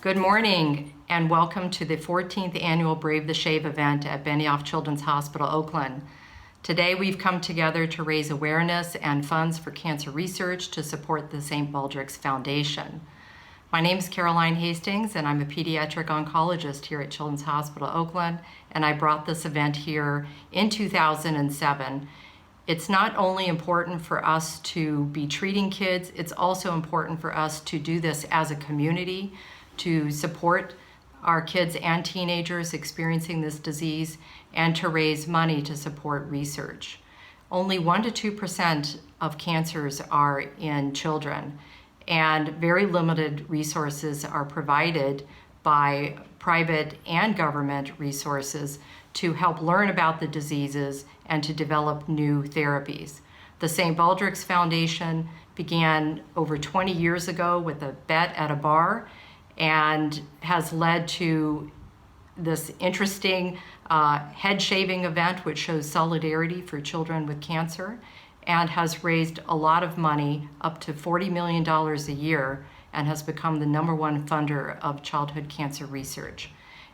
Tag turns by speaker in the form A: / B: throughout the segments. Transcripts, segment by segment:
A: Good morning and welcome to the 14th annual Brave the Shave event at Benioff Children's Hospital, Oakland. Today we've come together to raise awareness and funds for cancer research to support the St. Baldrick's Foundation. My name is Caroline Hastings and I'm a pediatric oncologist here at Children's Hospital, Oakland, and I brought this event here in 2007. It's not only important for us to be treating kids, it's also important for us to do this as a community, to support our kids and teenagers experiencing this disease, and to raise money to support research. Only 1% to 2% of cancers are in children, and very limited resources are provided by private and government resources to help learn about the diseases and to develop new therapies. The St. Baldrick's Foundation began over 20 years ago with a bet at a bar and has led to this interesting head shaving event which shows solidarity for children with cancer and has raised a lot of money, up to $40 million a year, and has become the #1 funder of childhood cancer research.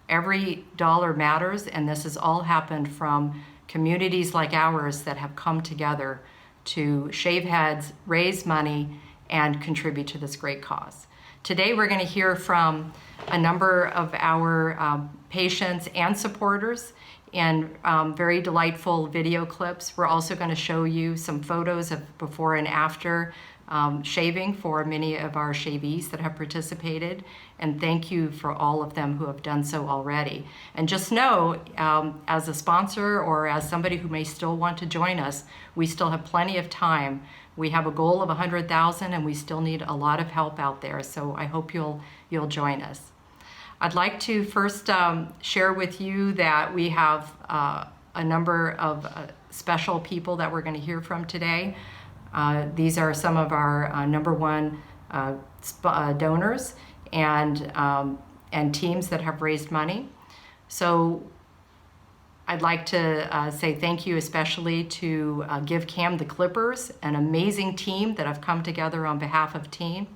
A: Every dollar matters, and this has all happened from communities like ours that have come together to shave heads, raise money, and contribute to this great cause. Today we're going to hear from a number of our patients and supporters in very delightful video clips. We're also going to show you some photos of before and after shaving for many of our shavees that have participated, and thank you for all of them who have done so already. And just know, as a sponsor or as somebody who may still want to join us, we still have plenty of time. We have a goal of 100,000 and we still need a lot of help out there, so I hope you'll join us. I'd like to first share with you that we have a number of special people that we're going to hear from today. These are some of our #1 donors and teams that have raised money. So I'd like to say thank you especially to Give Cam the Clippers, an amazing team that have come together on behalf of Team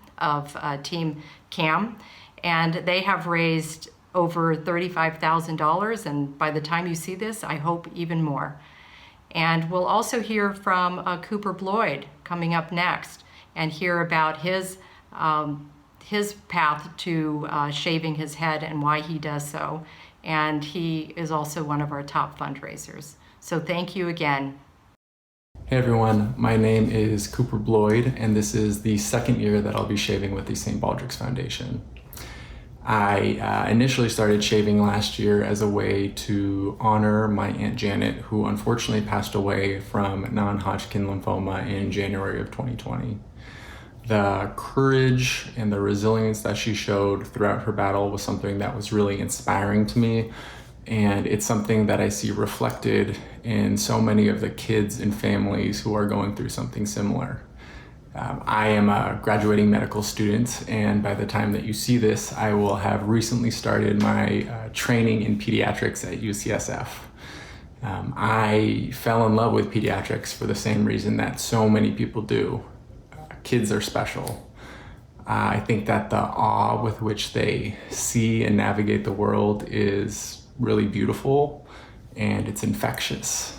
A: Cam, and they have raised over $35,000, and by the time you see this, I hope even more. And we'll also hear from Cooper Bloyd coming up next and hear about his path to shaving his head and why he does so. And he is also one of our top fundraisers. So thank you again.
B: Hey everyone, my name is Cooper Bloyd, and this is the second year that I'll be shaving with the St. Baldrick's Foundation. I initially started shaving last year as a way to honor my Aunt Janet, who unfortunately passed away from non-Hodgkin lymphoma in January of 2020. The courage and the resilience that she showed throughout her battle was something that was really inspiring to me, and it's something that I see reflected in so many of the kids and families who are going through something similar. I am a graduating medical student, and by the time that you see this, I will have recently started my training in pediatrics at UCSF. I fell in love with pediatrics for the same reason that so many people do. Kids are special. I think that the awe with which they see and navigate the world is really beautiful, and it's infectious.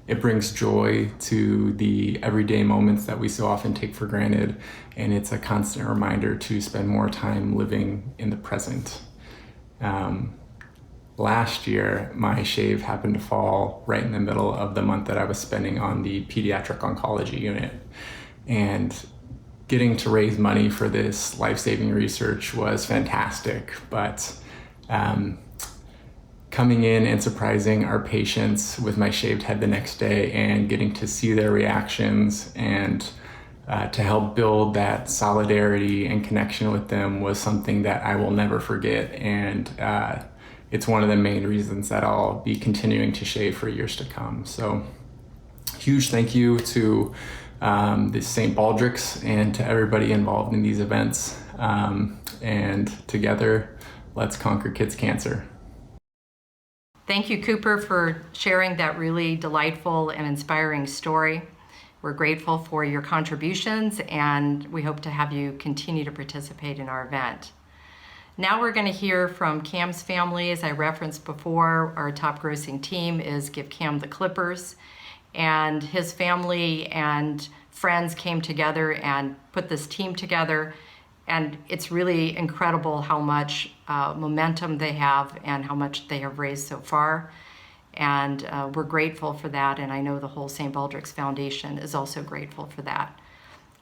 B: It brings joy to the everyday moments that we so often take for granted, and it's a constant reminder to spend more time living in the present. Last year, my shave happened to fall right in the middle of the month that I was spending on the pediatric oncology unit. And getting to raise money for this life-saving research was fantastic, but coming in and surprising our patients with my shaved head the next day and getting to see their reactions and to help build that solidarity and connection with them was something that I will never forget, and it's one of the main reasons that I'll be continuing to shave for years to come. So huge thank you to the St. Baldrick's and to everybody involved in these events, and together, let's conquer kids' cancer.
A: Thank you, Cooper, for sharing that really delightful and inspiring story. We're grateful for your contributions, and we hope to have you continue to participate in our event. Now we're going to hear from Cam's family. As I referenced before, our top grossing team is Give Cam the Clippers, and his family and friends came together and put this team together, and it's really incredible how much momentum they have and how much they have raised so far, and we're grateful for that, and I know the whole St. Baldrick's Foundation is also grateful for that.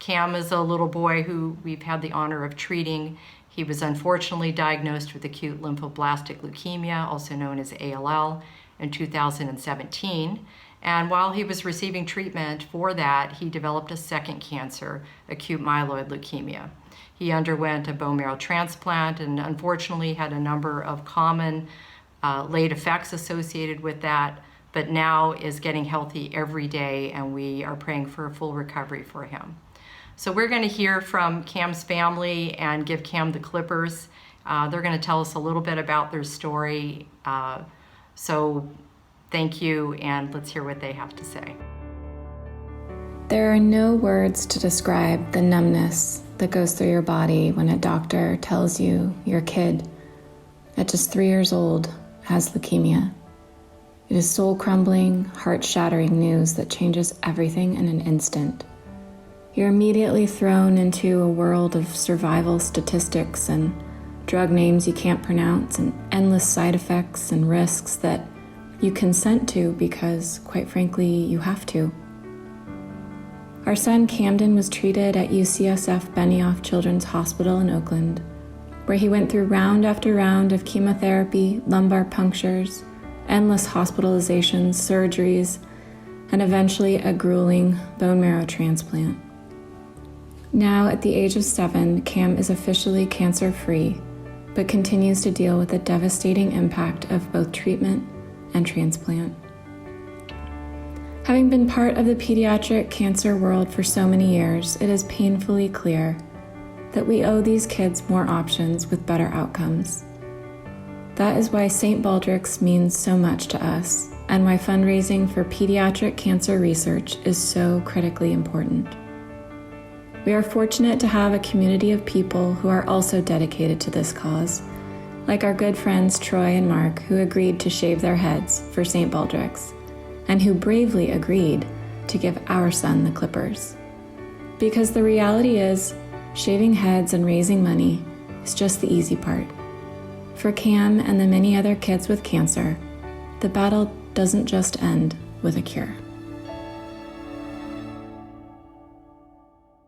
A: Cam is a little boy who we've had the honor of treating. He was unfortunately diagnosed with acute lymphoblastic leukemia, also known as ALL, in 2017. And while he was receiving treatment for that, he developed a second cancer, acute myeloid leukemia. He underwent a bone marrow transplant and unfortunately had a number of common late effects associated with that, but now is getting healthy every day, and we are praying for a full recovery for him. So we're going to hear from Cam's family and Give Cam the Clippers. They're going to tell us a little bit about their story. So thank you, and let's hear what they have to say.
C: There are no words to describe the numbness that goes through your body when a doctor tells you your kid, at just 3 years old, has leukemia. It is soul-crumbling, heart-shattering news that changes everything in an instant. You're immediately thrown into a world of survival statistics and drug names you can't pronounce and endless side effects and risks that you consent to because, quite frankly, you have to. Our son Camden was treated at UCSF Benioff Children's Hospital in Oakland, where he went through round after round of chemotherapy, lumbar punctures, endless hospitalizations, surgeries, and eventually a grueling bone marrow transplant. Now, at the age of 7, Cam is officially cancer-free, but continues to deal with the devastating impact of both treatment and transplant. Having been part of the pediatric cancer world for so many years, it is painfully clear that we owe these kids more options with better outcomes. That is why St. Baldrick's means so much to us, and why fundraising for pediatric cancer research is so critically important. We are fortunate to have a community of people who are also dedicated to this cause, like our good friends Troy and Mark, who agreed to shave their heads for St. Baldrick's, and who bravely agreed to give our son the clippers. Because the reality is, shaving heads and raising money is just the easy part. For Cam and the many other kids with cancer, the battle doesn't just end with a cure.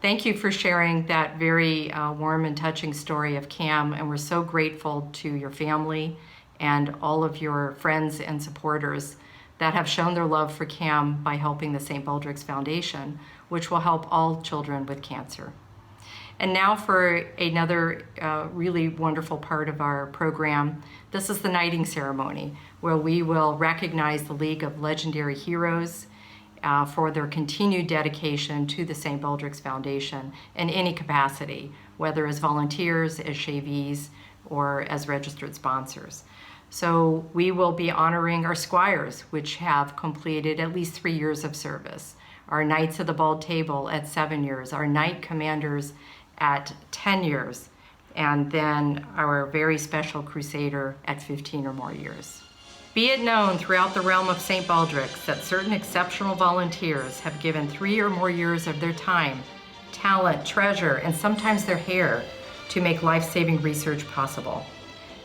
A: Thank you for sharing that very warm and touching story of Cam, and we're so grateful to your family and all of your friends and supporters that have shown their love for Cam by helping the St. Baldrick's Foundation, which will help all children with cancer. And now for another really wonderful part of our program. This is the knighting ceremony, where we will recognize the League of Legendary Heroes for their continued dedication to the St. Baldrick's Foundation in any capacity, whether as volunteers, as shavees, or as registered sponsors. So we will be honoring our squires, which have completed at least 3 years of service, our Knights of the Bald Table at 7 years, our Knight Commanders at 10 years, and then our very special Crusader at 15 or more years. Be it known throughout the realm of St. Baldrick's that certain exceptional volunteers have given 3 or more years of their time, talent, treasure, and sometimes their hair to make life-saving research possible.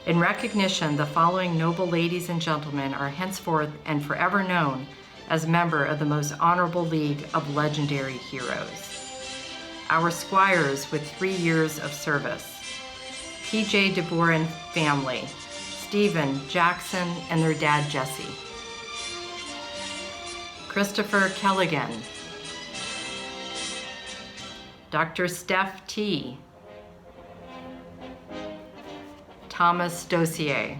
A: In recognition, the following noble ladies and gentlemen are henceforth and forever known as member of the most honorable League of Legendary Heroes. Our squires with 3 years of service: P.J. DeBoer and family, Stephen, Jackson, and their dad, Jesse. Christopher Kelligan. Dr. Steph T. Thomas Dossier.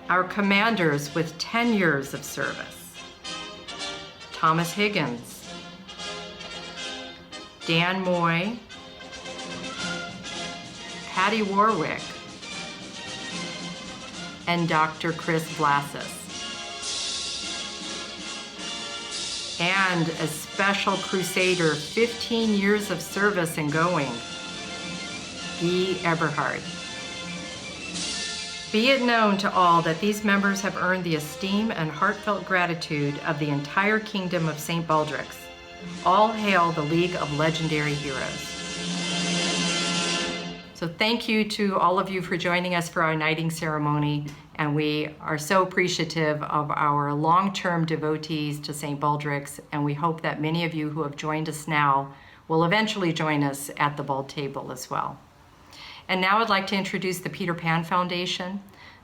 A: Our commanders with 10 years of service: Thomas Higgins, Dan Moy, Patty Warwick, and Dr. Chris Blassis. And a special Crusader, 15 years of service and going, Guy Eberhard. Be it known to all that these members have earned the esteem and heartfelt gratitude of the entire kingdom of St. Baldrick's. All hail the League of Legendary Heroes. So thank you to all of you for joining us for our knighting ceremony, and we are so appreciative of our long-term devotees to St. Baldrick's, and we hope that many of you who have joined us now will eventually join us at the bald table as well. And now I'd like to introduce the Peter Pan Foundation.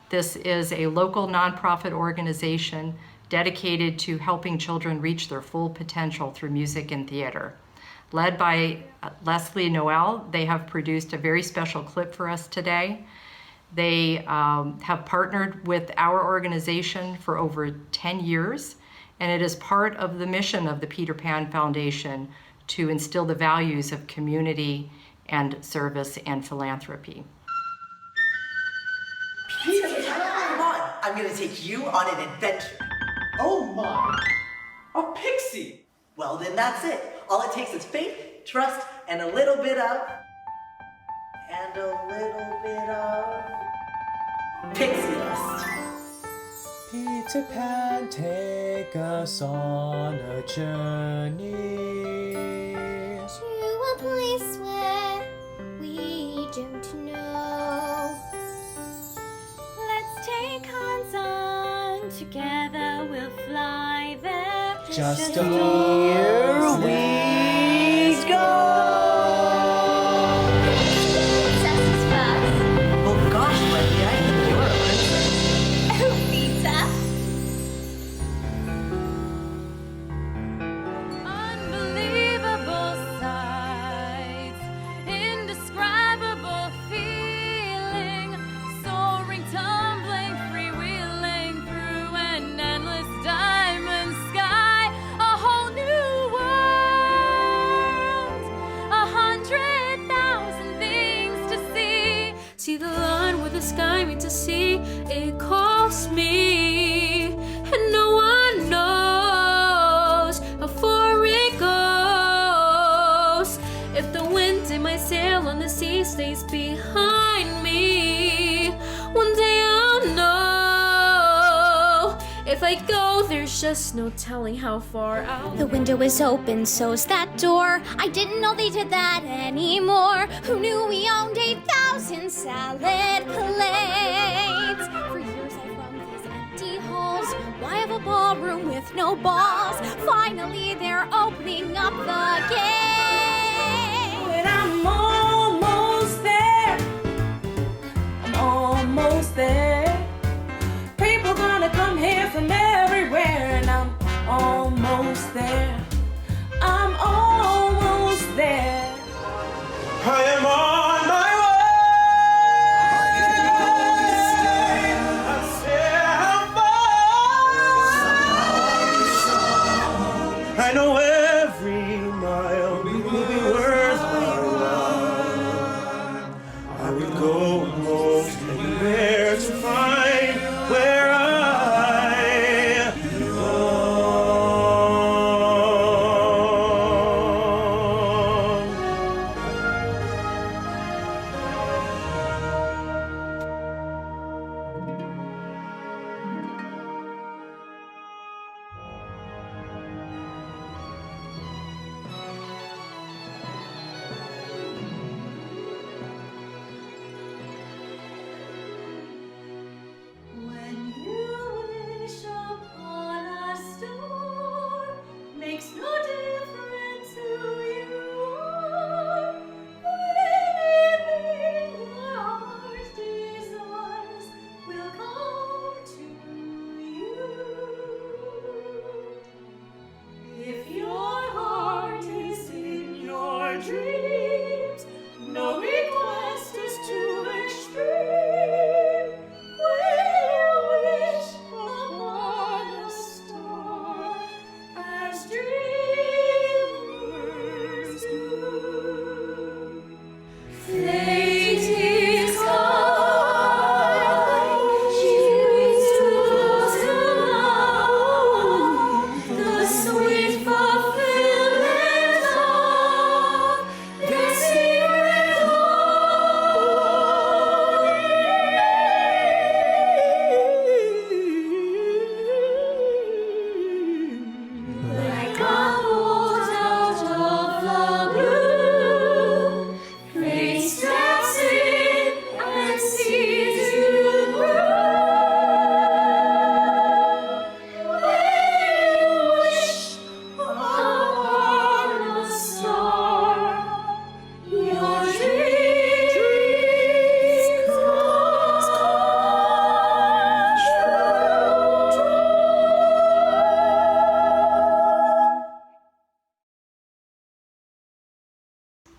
A: This is a local nonprofit organization dedicated to helping children reach their full potential through music and theater. Led by Leslie Noel, they have produced a very special clip for us today. They have partnered with our organization for over 10 years, and it is part of the mission of the Peter Pan Foundation to instill the values of community and service and philanthropy.
D: Peter Pan, come on! I'm gonna take you on an adventure.
E: Oh my! A pixie!
D: Well, then that's it. All it takes is faith, trust, and a little bit of... pixie dust.
E: Peter Pan, take us on a journey
F: to a place where we don't know. Let's take hands on, together we'll fly there.
E: Just
F: a
D: Here we go!
F: Princesses first.
D: Well, gosh, Wendy, I think you're a princess.
F: Oh, Peter. Unbelievable sights, indescribable feeling, soaring, tumbling, freewheeling through an endless diamond sky, a whole new world, 100,000 things to see. See the line where the sky meets the sea, it calls me, and no one knows how far it goes. If the wind in my sail on the sea stays behind me, one day I'll know. If I go, there's just no telling how far I'll.
G: The window is open, so's that door. I didn't know they did that anymore. Who knew we owned 8,000 salad plates? For years I've roamed these empty halls. Why have a ballroom with no balls? Finally they're opening up the gate.
H: And I'm almost there. I'm almost there. People gonna come here from everywhere, and I'm almost there. I'm almost there.
E: I am on my way. I say how far. I know every mile will be worth my while. I would go almost anywhere to find where I
F: When you wish upon a star, makes no difference who you are. But anything your heart desires will come to you. If your heart is in your dreams, no request is too extreme. When you wish upon a star, as dreamers do. Fate is kind, choose to know the sweet fulfillment of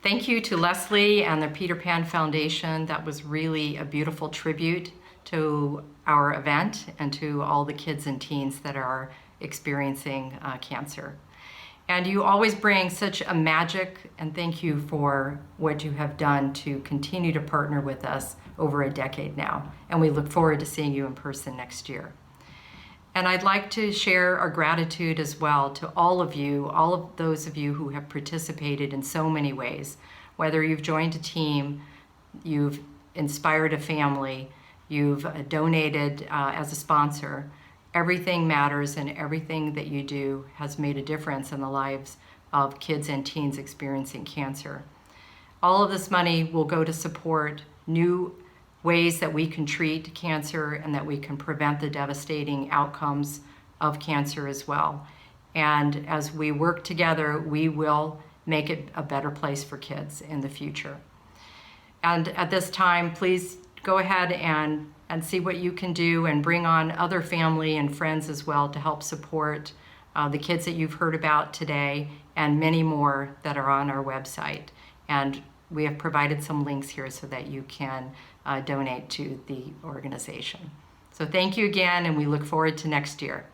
A: Thank you to Leslie and the Peter Pan Foundation. That was really a beautiful tribute to our event and to all the kids and teens that are experiencing cancer. And you always bring such a magic, and thank you for what you have done to continue to partner with us over a decade now. And we look forward to seeing you in person next year. And I'd like to share our gratitude as well to all of you, all of those of you who have participated in so many ways, whether you've joined a team, you've inspired a family, you've donated as a sponsor. Everything matters, and everything that you do has made a difference in the lives of kids and teens experiencing cancer. All of this money will go to support new ways that we can treat cancer and that we can prevent the devastating outcomes of cancer as well. And as we work together, we will make it a better place for kids in the future. And at this time, please go ahead and see what you can do, and bring on other family and friends as well to help support the kids that you've heard about today and many more that are on our website. And we have provided some links here so that you can donate to the organization. So thank you again, and we look forward to next year.